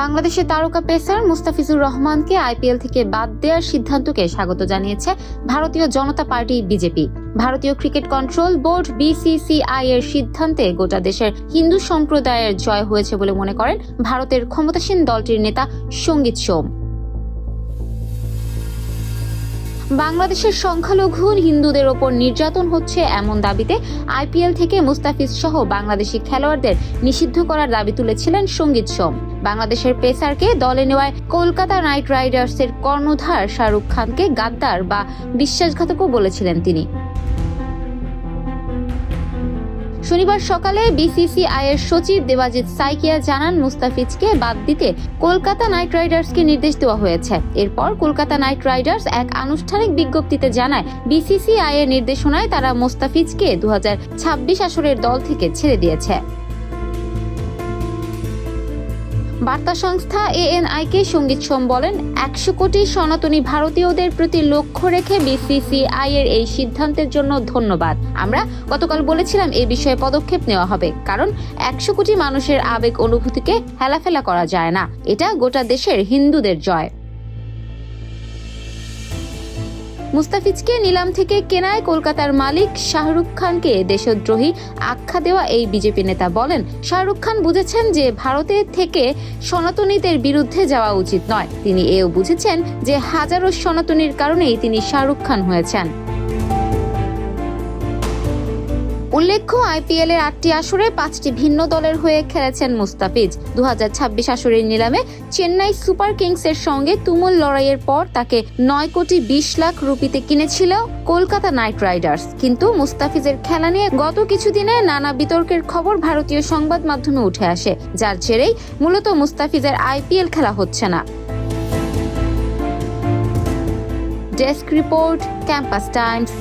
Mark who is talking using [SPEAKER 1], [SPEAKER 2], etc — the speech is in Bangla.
[SPEAKER 1] বাংলাদেশের তারকা পেসার মুস্তাফিজুর রহমানকে আইপিএল থেকে বাদ দেওয়ার সিদ্ধান্তকে স্বাগত জানিয়েছে ভারতীয় জনতা পার্টি বিজেপি। ভারতীয় ক্রিকেট কন্ট্রোল বোর্ড বিসিসিআই এর সিদ্ধান্তে গোটা দেশের হিন্দু সম্প্রদায়ের জয় হয়েছে বলে মনে করেন ভারতের ক্ষমতাসীন দলটির নেতা সঙ্গীত সোম। বাংলাদেশের সংখ্যালঘু হিন্দুদের ওপর নির্যাতন হচ্ছে এমন দাবিতে আইপিএল থেকে মুস্তাফিজ সহ বাংলাদেশি খেলোয়াড়দের নিষিদ্ধ করার দাবি তুলেছিলেন সঙ্গীত সোম। বাংলাদেশের পেসারকে দলে নেওয়ায় কলকাতা নাইট রাইডার্সের কর্ণধার শাহরুখ খানকে গাদ্দার বা বিশ্বাসঘাতকও বলেছিলেন তিনি। শনিবার সকালে বিসিসিআই এর সচিব দেবাজিৎ সাইকিয়া জানান, মুস্তাফিজকে বাদ দিতে কলকাতা নাইট রাইডার্সকে নির্দেশ দেওয়া হয়েছে। এরপর কলকাতা নাইট রাইডার্স এক আনুষ্ঠানিক বিজ্ঞপ্তিতে জানায়, বিসিসিআই এর নির্দেশনায় তারা মুস্তাফিজকে 2026 আসরের দল থেকে ছেড়ে দিয়েছে। বার্তা সংস্থা এএনআই-কে সঙ্গীত সোম বলেন, 100 কোটি সনাতনী ভারতীয়দের প্রতি লক্ষ্য রেখে বিসিসিআই এর এই সিদ্ধান্তের জন্য ধন্যবাদ। আমরা গতকাল বলেছিলাম এই বিষয়ে পদক্ষেপ নেওয়া হবে, কারণ 100 কোটি মানুষের আবেগ অনুভূতিকে হেলাফেলা করা যায় না। এটা গোটা দেশের হিন্দুদের জয়। মুস্তাফিজকে নিলাম থেকে কেনায় কলকাতার মালিক শাহরুখ খানকে দেশদ্রোহী আখ্যা দেওয়া এই বিজেপি নেতা বলেন, শাহরুখ খান বুঝেছেন যে ভারতের থেকে সনাতনীদের বিরুদ্ধে যাওয়া উচিত নয়। তিনি এও বুঝেছেন যে হাজারো সনাতনীর কারণেই তিনি শাহরুখ খান হয়েছেন। উল্লেখ্য, আইপিএল এর 8টি আসরে 5টি ভিন্ন দলের হয়ে খেলেছেন মুস্তাফিজ। 2026 আসরের নিলামে চেন্নাই সুপার কিংস এর সঙ্গে তুমুল লড়াইয়ের পর তাকে 9 কোটি 20 লাখ রুপিতে কিনেছিল কলকাতা নাইট রাইডার্স। কিন্তু মুস্তাফিজের খেলা নিয়ে গত কিছুদিনে নানা বিতর্কের খবর ভারতীয় সংবাদ মাধ্যমে উঠে আসে, যার জেরেই মূলত মুস্তাফিজের আইপিএল খেলা হচ্ছে না। Desk report, campus Times.